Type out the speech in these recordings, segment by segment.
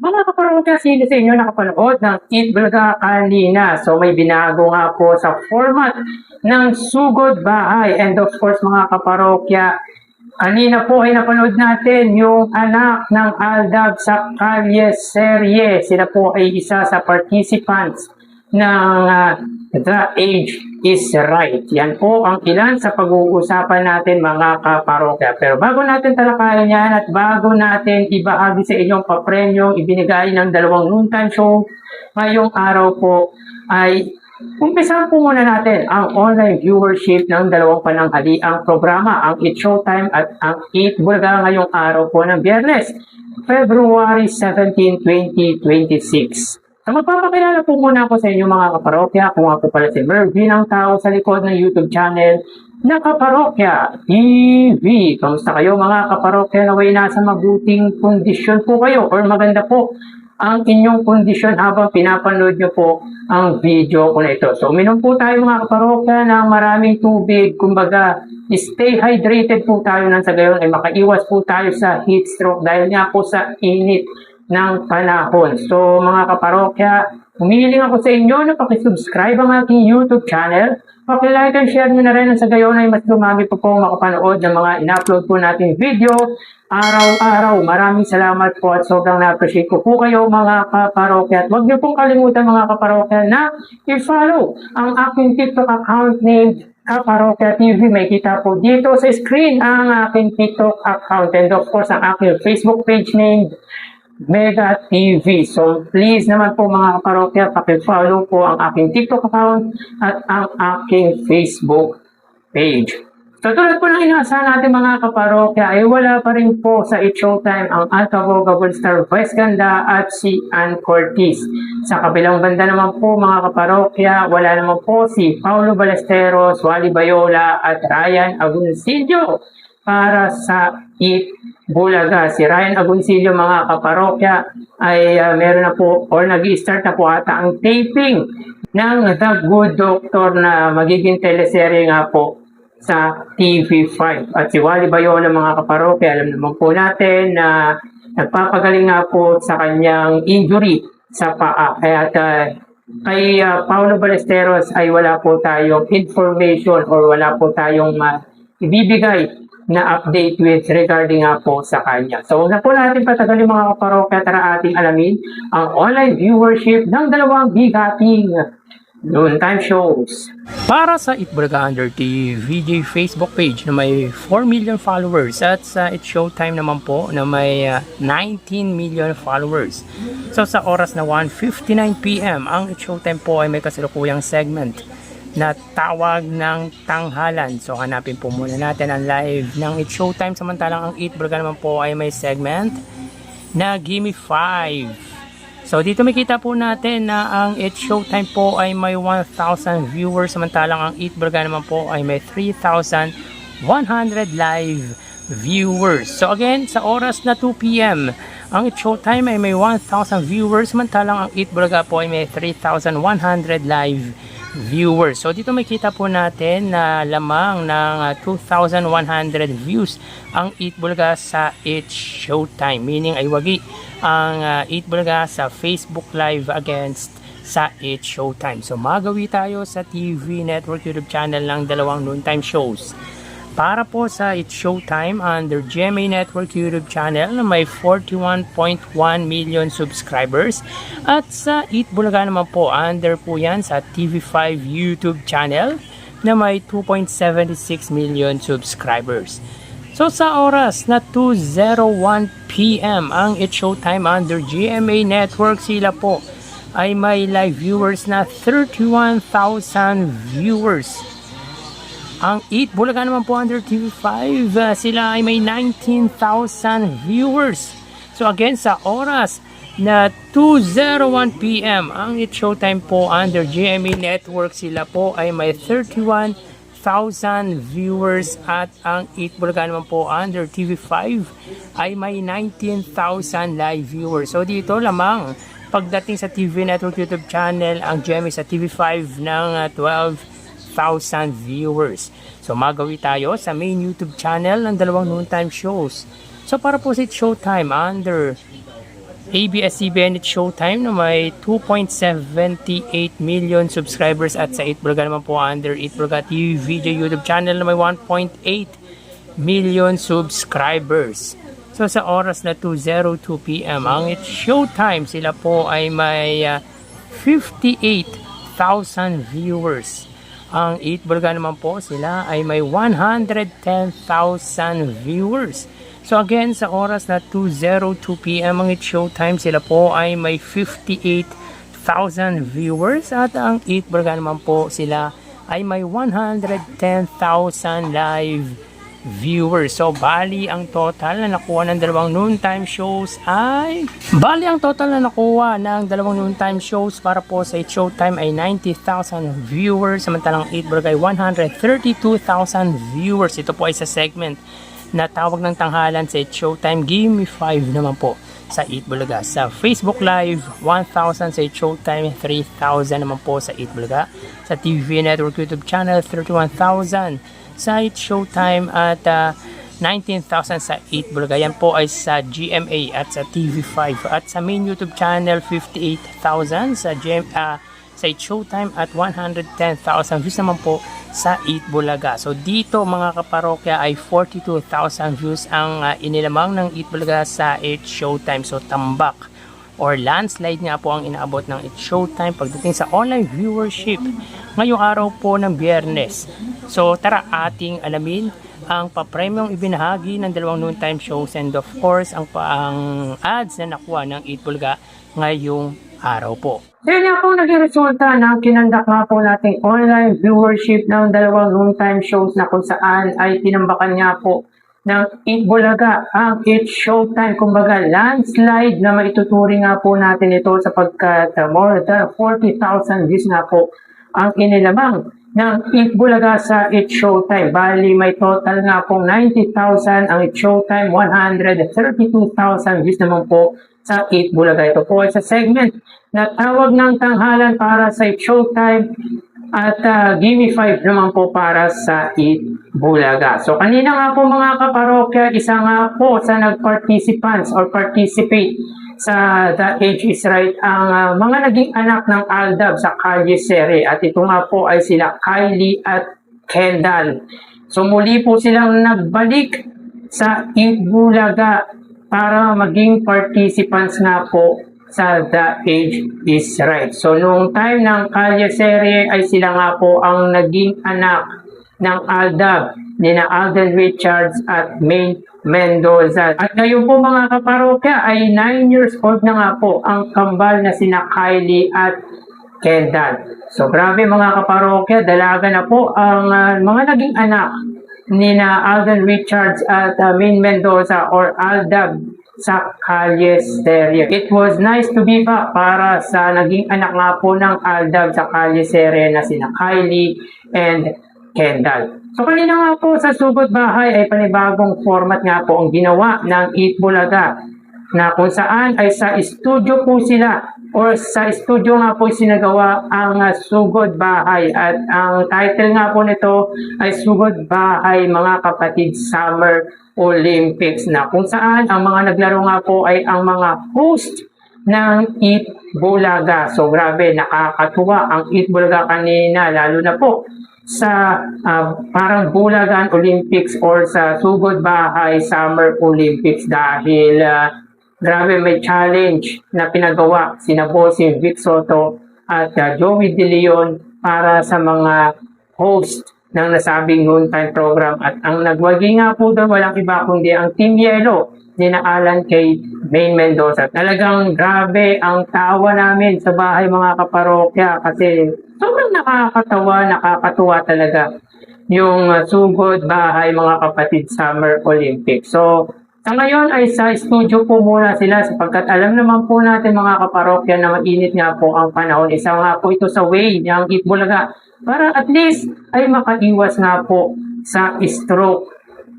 Mga kaparokya, sino sa inyo nakapanood ng Eat Bulaga kanina? So may binago nga po sa format ng Sugod Bahay. And of course mga kaparokya, kanina po ay napanood natin yung anak ng Aldab sa Kalye Serye. Sila po ay isa sa participants ng The Age is Right. Yan po ang ilan sa pag-uusapan natin mga kaparokya. Pero bago natin talakayan yan at bago natin ibahagi sa inyong papremyong ibinigay ng dalawang noontime show ngayong araw po ay umpisa po muna natin ang online viewership ng dalawang pananghaliang programa, ang Eat Showtime at ang Eat Bulaga ngayong araw po ng Biyernes, February 17, 2026. So magpapakilala po muna ako sa inyo mga kaparokya kung ako pala si Mervin, ang tao sa likod ng YouTube channel na Kaparokya TV. Kamusta kayo mga kaparokya? Naway nasa mabuting kondisyon po kayo or maganda po ang inyong kondisyon habang pinapanood nyo po ang video ko na ito. So uminom po tayo mga kaparokya ng maraming tubig. Kumbaga, stay hydrated po tayo nang sa gayon ay makaiwas po tayo sa heat stroke dahil nga po sa init ng panahon. So mga kaparokya, humihiling ako sa inyo na pakisubscribe ang aking YouTube channel. Pakilike and share nyo na rin sa gayon ay mas dumami po pong makapanood ng mga in-upload po natin video araw-araw. Maraming salamat po at sobrang na-appreciate ko po kayo mga kaparokya. At huwag niyo pong kalimutan mga kaparokya na i-follow ang aking TikTok account named Kaparokya TV. May kita po dito sa screen ang aking TikTok account and of course ang aking Facebook page named Mega TV. So please naman po mga kaparokya, paki-follow po ang aking TikTok account at ang aking Facebook page. So tulad po ng inaasahan natin mga kaparokya ay wala pa rin po sa Eat Showtime ang Alcavoga Star Vice Ganda at si Ann Cortez. Sa kabilang banda naman po mga kaparokya, wala naman po si Paulo Ballesteros, Wally Bayola at Ryan Agoncillo para sa Eat Bulaga. Si Ryan Agoncillo mga kaparokya ay meron na po or nag-i-start na po ata ang taping ng The Good Doctor na magiging teleserye nga po sa TV5. At si Wally Bayola mga kaparokya, alam naman po natin na nagpapagaling nga po sa kanyang injury sa paa. Kaya kay Paulo Ballesteros ay wala po tayong information or wala po tayong ibibigay na update with regarding nga po sa kanya. So, una po natin patagalin mga kaparokya, tara ating alamin ang online viewership ng dalawang bigating noontime shows. Para sa Eat Bulaga Under TVJ Facebook page na may 4 million followers at sa Eat Showtime naman po na may 19 million followers. So, sa oras na 1:59 PM, ang Eat Showtime po ay may kasalukuyang segment na tawag ng tanghalan. So hanapin po muna natin ang live ng Eat Showtime, samantalang ang Eat Bulaga naman po ay may segment na Gimme 5. So dito makita po natin na ang Eat Showtime po ay may 1,000 viewers, samantalang ang Eat Bulaga naman po ay may 3,100 live viewers. So again, sa oras na 2 PM, ang Eat Showtime ay may 1,000 viewers, samantalang ang Eat Bulaga po ay may 3,100 live viewers. So dito makita po natin na lamang ng 2,100 views ang Eat Bulaga sa Eat Showtime, meaning ay wagi ang Eat Bulaga sa Facebook Live against sa Eat Showtime. So magawi tayo sa TV Network YouTube channel ng dalawang noontime shows. Para po sa Eat Showtime under GMA Network YouTube channel na may 41.1 million subscribers at sa Eat Bulaga naman po under po yan sa TV5 YouTube channel na may 2.76 million subscribers. So sa oras na 2:01 PM ang Eat Showtime under GMA Network, sila po ay may live viewers na 31,000 viewers. Ang Eat Bulaga naman po under TV5, sila ay may 19,000 viewers. So again, sa oras na 2:01 PM, ang Eat Showtime po under GMA Network, sila po ay may 31,000 viewers at ang Eat Bulaga naman po under TV5 ay may 19,000 live viewers. So dito lamang pagdating sa TV Network YouTube channel, ang GMA sa TV5 ng 12,000 viewers. So magawi tayo sa main YouTube channel ng dalawang noontime shows. So para po sa Showtime under ABS-CBN at Showtime na may 2.78 million subscribers at sa 8 Bulaga naman po under 8 Bulaga TV VJ YouTube channel na may 1.8 million subscribers. So sa oras na 2:02 PM ang It's Showtime, sila po ay may 58,000 viewers. Ang 8 Bulaga naman po sila ay may 110,000 viewers. So again, sa oras na 2:02 PM ang It's Showtime, sila po ay may 58,000 viewers at ang 8 Bulaga naman po sila ay may 110,000 live viewers. So bali ang total na nakuha ng dalawang noontime shows ay para po sa It's Showtime ay 90,000 viewers, samantalang 8 Bulaga ay 132,000 viewers. Ito po ay sa segment na tawag ng tanghalan sa It's Showtime. Give Me 5 naman po sa 8 Bulaga. Sa Facebook Live, 1,000 sa It's Showtime, 3,000 naman po sa 8 Bulaga. Sa TV Network YouTube channel, 31,000 sa It's Showtime at 19,000 sa 8 Bulaga. Yan po ay sa GMA at sa TV5. At sa main YouTube channel, 58,000 sa It's Showtime at 110,000 views naman po sa 8 Bulaga. So dito mga kaparokya ay 42,000 views ang inilamang ng 8 Bulaga sa It's Showtime. So tambak or landslide nga po ang inaabot ng It's Showtime pagdating sa online viewership ngayong araw po ng Biyernes. So tara ating alamin ang papremyong ibinahagi ng dalawang noontime shows and of course ang ads na nakuha ng 8 Bulaga ngayong araw po. Yan nga po naging resulta ng kinandak nga po nating online viewership ng dalawang noontime shows na kung saan ay tinambakan nga po ng 8 Bulaga ang It's Showtime. Kumbaga landslide na maituturing nga po natin ito sapagkat more than 40,000 views nga po ang inilamang ng 8 Bulaga sa It's Showtime. Bali may total nga pong 90,000 ang It's Showtime, 132,000 views naman po sa 8 Bulaga. Ito po ay sa segment na tawag ng tanghalan para sa It's Showtime at Give Me 5 naman po para sa 8 Bulaga. So kanina nga po mga kaparokya, isa nga po sa nag-participants or participate sa The Age is Right ang mga naging anak ng Aldab sa Calle Serie at ito nga po ay sila Kylie at Kendall. So muli po silang nagbalik sa 8 Bulaga para maging participants nga po sa The Age is Right. So noong time ng Calle Serie ay sila nga po ang naging anak ng Aldab, nina Alden Richards at Maine Mendoza. At ngayon po mga kaparokya ay 9 years old na nga po ang kambal na sina Kylie at Kendall. So grabe mga kaparokya, dalaga na po ang mga naging anak nina Alden Richards at Maine Mendoza or Aldab sa Calle Serie. It was nice to be back para sa naging anak nga po ng Aldab sa Calle Serie na sina Kylie and Kendall. So kanina nga po sa Sugod Bahay ay panibagong format nga po ang ginawa ng 8 Bulaga na kung saan ay sa studio po sila or sa studio nga po sinagawa ang Sugod Bahay at ang title nga po nito ay Sugod Bahay Mga Kapatid Summer Olympics na kung saan ang mga naglaro nga po ay ang mga host ng 8 Bulaga. So grabe, nakakatuwa ang 8 Bulaga kanina lalo na po sa parang Bulagan Olympics or sa Sugod Bahay Summer Olympics dahil grabe may challenge na pinagawa sina Bossing Vic Soto at Joey De Leon para sa mga host ng nasabing noontime program at ang nagwagi nga po doon walang iba kundi ang Team Yellow nina Alan K. Maine Mendoza. Talagang grabe ang tawa namin sa bahay mga kaparokya kasi sobrang nakakatuwa talaga yung Sugod Bahay Mga Kapatid Summer Olympics. So sa ngayon ay sa studio po muna sila sapagkat alam naman po natin mga kaparokya na mainit nga po ang panahon. Isa nga po ito sa way ng 8 Bulaga para at least ay makaiwas nga po sa stroke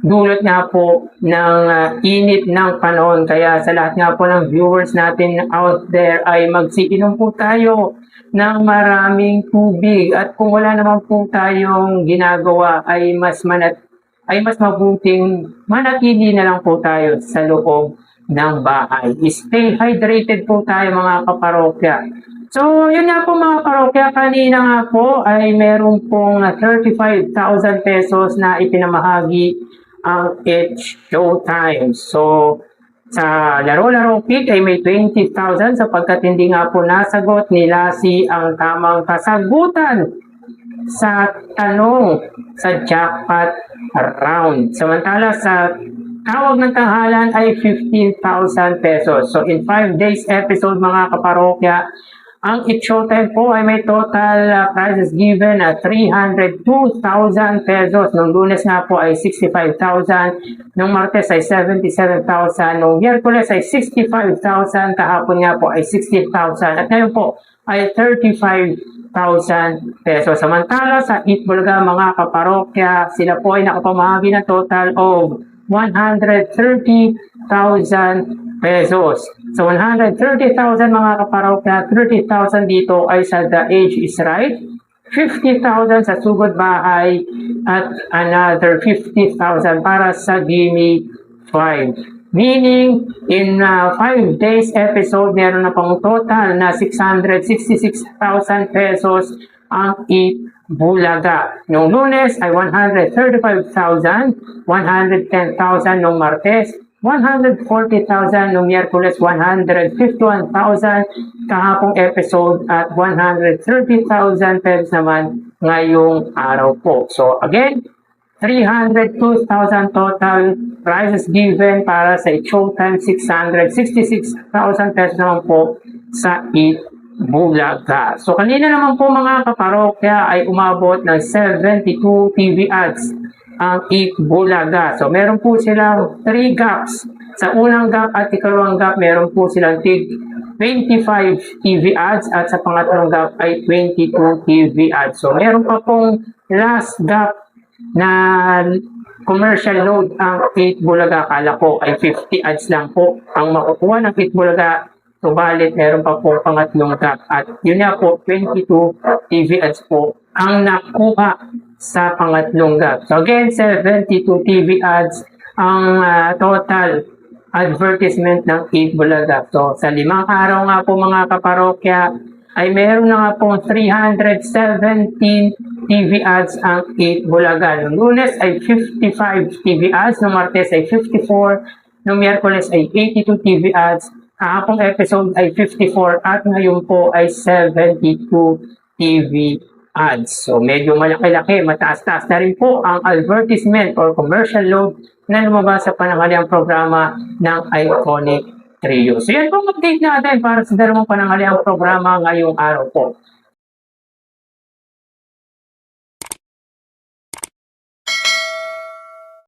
dulot nga po ng init ng panahon. Kaya sa lahat nga po ng viewers natin out there ay magsiinom po tayo ng maraming tubig at kung wala naman po tayong ginagawa ay mas mabuting manatili na lang po tayo sa loob ng bahay. Stay hydrated po tayo mga kaparokya. So, yun nga po mga parokya, kanina nga po ay meron pong 35,000 pesos na ipinamahagi ang It's Showtime. So, sa Laro-Laro Pick ay may 20,000 sapagkat hindi nga po nasagot ni Lassie ang tamang kasagutan sa tanong sa jackpot round. Samantala sa tawag ng tanghalan ay 15,000 pesos. So, in 5 days episode mga kaparokya, ang It's Showtime po ay may total prizes given at 302,000 pesos. Nung Lunes nga po ay 65,000. Nung Martes ay 77,000. Nung Miyerkules ay 65,000. Kahapon nga po ay 60,000. At ngayon po ay 35,000 pesos. Samantala sa Eat Bulaga mga kaparokya, sila po ay nakapamahagi ng total of 130,000 pesos. So 130,000 mga kaparokya, 30,000 dito ay sa The Age is Right, 50,000 sa Sugod Bahay, at another 50,000 para sa Gimme 5. Meaning, in 5 days episode, meron na pang total na 666,000 pesos ang Eat Bulaga. Noong Lunes ay 135,000, 110,000 noong Martes, 140,000 noong Miyerkules, 151,000 kahapong episode, at 130,000 pesos naman ngayong araw po. So again, 302,000 total prizes given para sa Showtime, 666,000 pesos naman po sa Eat Bulaga. So kanina naman po mga kaparokya ay umabot ng 72 TV ads ang Eat Bulaga. So meron po silang 3 gaps. Sa unang gap at ikalawang gap, meron po silang 25 TV ads at sa pangatlong gap ay 22 TV ads. So meron pa pong last gap na commercial load ang Eat Bulaga. Kala ko ay 50 ads lang po ang makukuha ng Eat Bulaga. Subalit, meron pa po pangatlong gap. At yun nga po, 22 TV ads po ang nakuha sa pangatlong gap. So again, 72 TV ads ang total advertisement ng Eat Bulaga. So sa 5 araw nga po mga kaparokya, ay meron na nga pong 317 TV ads ang Eat Bulaga. Noong Lunes ay 55 TV ads, noong Martes ay 54, noong Miyerkules ay 82 TV ads, kahapong episode ay 54 at ngayon po ay 72 TV ads. So medyo malaki-laki, mataas-taas na rin po ang advertisement or commercial load na lumabas sa pananghaliang programa ng Iconic Trio. So yan po ang update natin para sa dalawang pananghaliang programa ngayong araw po.